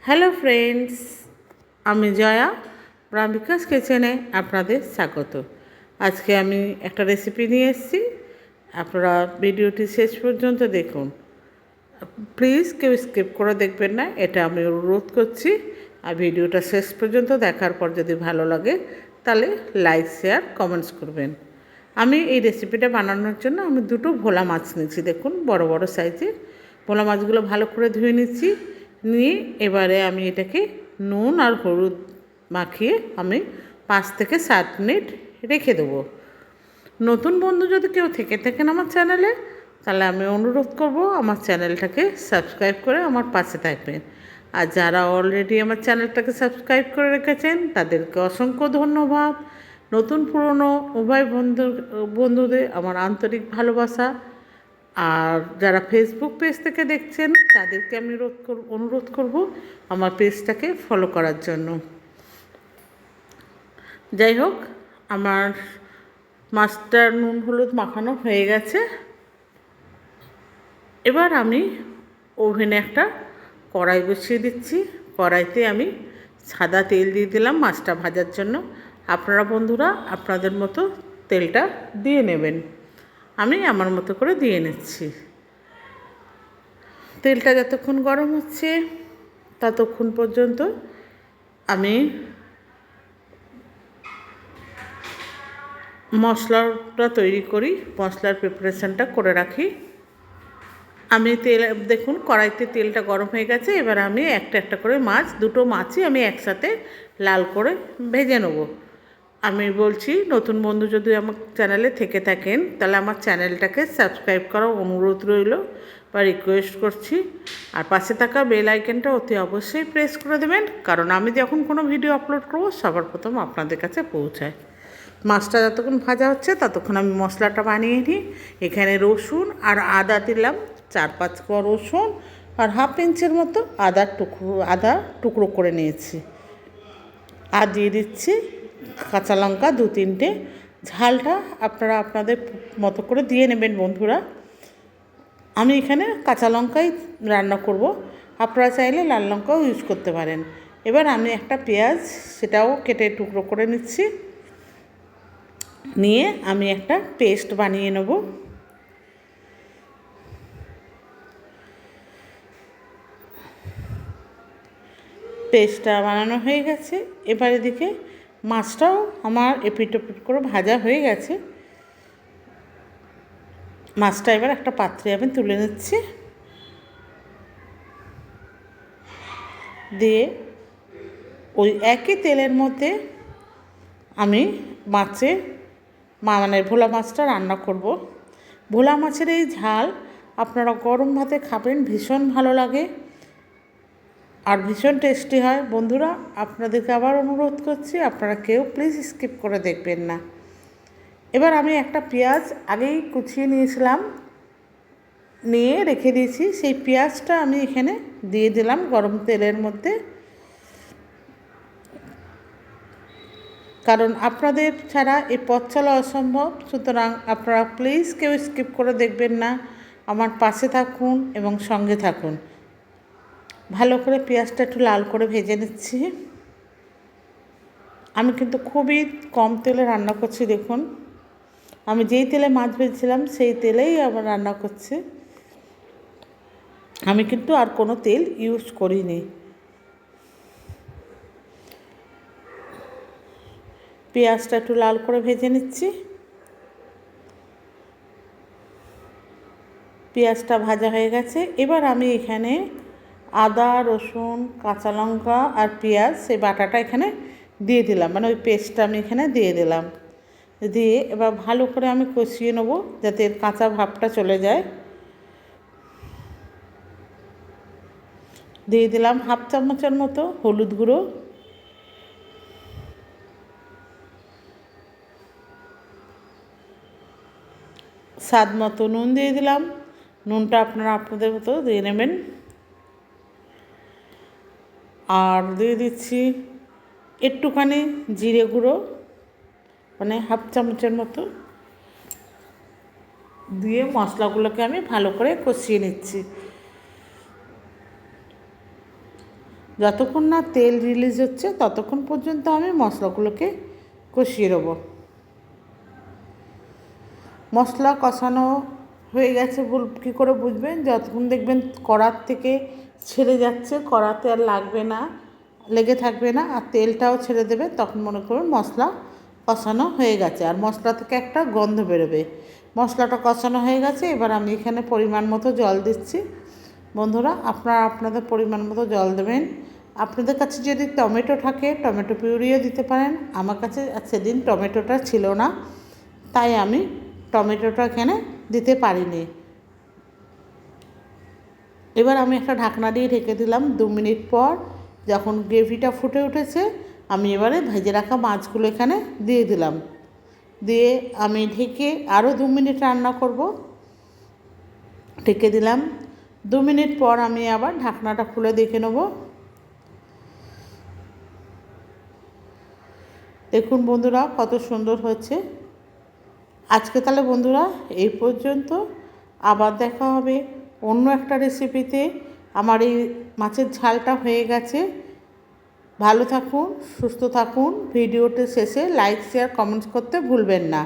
Hello friends, আমি জয়া প্রামিকাস কিচেনে আপনাদের স্বাগত। আজকে আমি একটা রেসিপি নিয়ে এসেছি। আপনারা ভিডিওটি শেষ পর্যন্ত দেখুন, প্লিজ কেউ স্কিপ করে দেখবেন না, এটা আমি অনুরোধ করছি। আর ভিডিওটা শেষ পর্যন্ত দেখার পর যদি ভালো লাগে তাহলে লাইক শেয়ার কমেন্টস করবেন। আমি এই রেসিপিটা বানানোর জন্য আমি দুটো ভোলা মাছ নিয়েছি, দেখুন বড় বড় সাইজের ভোলা মাছগুলো ভালো করে ধুয়ে নিচ্ছি। নিয়ে এবারে আমি এটাকে নুন আর হলুদ মাখিয়ে আমি 5 থেকে 7 মিনিট রেখে দেবো। নতুন বন্ধু যদি কেউ থেকে থাকেন আমার চ্যানেলে, তাহলে আমি অনুরোধ করব আমার চ্যানেলটাকে সাবস্ক্রাইব করে আমার পাশে থাকবেন। আর যারা অলরেডি আমার চ্যানেলটাকে সাবস্ক্রাইব করে রেখেছেন তাদেরকে অসংখ্য ধন্যবাদ। নতুন পুরনো উভয় বন্ধুদের আমার আন্তরিক ভালোবাসা। আর যারা ফেসবুক পেজ থেকে দেখছেন তাদেরকে আমি অনুরোধ করব আমার পেজটাকে ফলো করার জন্য। যাই হোক, আমার মাছটার নুন হলুদ মাখানো হয়ে গেছে। এবার আমি ওভেনে একটা কড়াই বসিয়ে দিচ্ছি। কড়াইতে আমি সাদা তেল দিয়ে দিলাম মাছটা ভাজার জন্য। আপনারা বন্ধুরা আপনাদের মতো তেলটা দিয়ে নেবেন, আমি আমার মতো করে দিয়ে নিচ্ছি। তেলটা যতক্ষণ গরম হচ্ছে ততক্ষণ পর্যন্ত আমি মশলাটা তৈরি করি, মশলার প্রিপারেশানটা করে রাখি। আমি তেল দেখুন কড়াইতে তেলটা গরম হয়ে গেছে। এবার আমি একটা একটা করে দুটো মাছই আমি একসাথে লাল করে ভেজে নেব। আমি বলছি নতুন বন্ধু যদি আমার চ্যানেলে থেকে থাকেন তাহলে আমার চ্যানেলটাকে সাবস্ক্রাইব করার অনুরোধ রইল বা রিকোয়েস্ট করছি। আর পাশে থাকা বেল আইকনটা অতি অবশ্যই প্রেস করে দেবেন, কারণ আমি যখন কোনো ভিডিও আপলোড করব সবার প্রথম আপনাদের কাছে পৌঁছায়। মাছটা যতক্ষণ ভাজা হচ্ছে ততক্ষণ আমি মশলাটা বানিয়ে নিই। এখানে রসুন আর আদা দিলাম, 4-5 কোয়া রসুন আর হাফ ইঞ্চের মতো আদা টুকরো করে নিয়েছি। আর দিয়ে দিচ্ছি কাঁচা লঙ্কা 2-3টে। ঝালটা আপনারা আপনাদের মতো করে দিয়ে নেবেন বন্ধুরা। আমি এখানে কাঁচা লঙ্কাই রান্না করব, আপনারা চাইলে লাল লঙ্কাও ইউজ করতে পারেন। এবার আমি একটা পেঁয়াজ সেটাও কেটে টুকরো করে নিচ্ছি। নিয়ে আমি একটা পেস্ট বানিয়ে নেব। পেস্টটা বানানো হয়ে গেছে। এবার এদিকে মাছটাও আমার এপিট ওপিট করে ভাজা হয়ে গেছে। মাছটা এবার একটা পাত্রে আমি তুলে নিচ্ছি। দিয়ে ওই একই তেলের মধ্যে আমি ভোলা মাছটা রান্না করব। ভোলা মাছের এই ঝাল আপনারা গরম ভাতে খাবেন, ভীষণ ভালো লাগে আর ভীষণ টেস্টি হয়। বন্ধুরা আপনাদেরকে আবার অনুরোধ করছি, আপনারা কেউ প্লিজ স্কিপ করে দেখবেন না। এবার আমি একটা পেঁয়াজ আগেই কুচিয়ে নিয়েছিলাম, নিয়ে রেখে দিয়েছি, সেই পেঁয়াজটা আমি এখানে দিয়ে দিলাম গরম তেলের মধ্যে। কারণ আপনাদের ছাড়া এই পথ চলা অসম্ভব, সুতরাং আপনারা প্লিজ কেউ স্কিপ করে দেখবেন না, আমার পাশে থাকুন এবং সঙ্গে থাকুন। ভালো করে পেঁয়াজটা একটু লাল করে ভেজে নিচ্ছি। আমি কিন্তু খুবই কম তেলে রান্না করছি, দেখুন আমি যেই তেলে মাছ ভেজেছিলাম সেই তেলেই আবার রান্না করছি, আমি কিন্তু আর কোনো তেল ইউজ করিনি। পেঁয়াজটা একটু লাল করে ভেজে নিচ্ছি। পেঁয়াজটা ভাজা হয়ে গেছে। এবার আমি এখানে আদা রসুন কাঁচা লঙ্কা আর পেঁয়াজ সেই বাটাটা এখানে দিয়ে দিলাম, মানে ওই পেস্টটা আমি এখানে দিয়ে দিলাম। দিয়ে এবার ভালো করে আমি কষিয়ে নেবো যাতে এর কাঁচা ভাবটা চলে যায়। দিয়ে দিলাম হাফ চামচের মতো হলুদ গুঁড়ো, স্বাদ মতো নুন দিয়ে দিলাম। নুনটা আপনারা আপনাদের মতো দিয়ে নেবেন। আর দিয়ে দিচ্ছি একটুখানি জিরে গুঁড়ো, মানে হাফ চামচের মতো। দিয়ে মশলাগুলোকে আমি ভালো করে কষিয়ে নিচ্ছি। যতক্ষণ না তেল রিলিজ হচ্ছে ততক্ষণ পর্যন্ত আমি মশলাগুলোকে কষিয়ে নেবো। মশলা কষানো হয়ে গেছে কী করে বুঝবেন? যতক্ষণ দেখবেন কড়ার থেকে ছেড়ে যাচ্ছে, কড়াতে আর লাগবে না, লেগে থাকবে না, আর তেলটাও ছেড়ে দেবে, তখন মনে করুন মশলা কষানো হয়ে গেছে। আর মশলা থেকে একটা গন্ধ বেরোবে। মশলাটা কষানো হয়ে গেছে। এবার আমি এখানে পরিমাণ মতো জল দিচ্ছি। বন্ধুরা, আপনারা আপনাদের পরিমাণ মতো জল দেবেন। আপনাদের কাছে যদি টমেটো থাকে টমেটো পিউরিও দিতে পারেন। আমার কাছে সেদিন টমেটোটা ছিল না, তাই আমি টমেটোটা এখানে দিতে পারিনি। এবার আমি একটা ঢাকনা দিয়ে ঢেকে দিলাম। 2 মিনিট পর যখন গ্রেভিটা ফুটে উঠেছে, আমি এবারে ভেজে রাখা মাছগুলো এখানে দিয়ে দিলাম। দিয়ে আমি ঢেকে আরও 2 মিনিট রান্না করব। ঢেকে দিলাম। 2 মিনিট পর আমি আবার ঢাকনাটা খুলে দেখে নেব। দেখুন বন্ধুরা, কত সুন্দর হচ্ছে। আজকে তাহলে বন্ধুরা এই পর্যন্ত। আবার দেখা হবে অন্য একটা রেসিপিতে। আমার এই মাছের ঝালটা হয়ে গেছে। ভালো থাকুন, সুস্থ থাকুন। ভিডিওটি শেষে লাইক, শেয়ার, কমেন্টস করতে ভুলবেন না।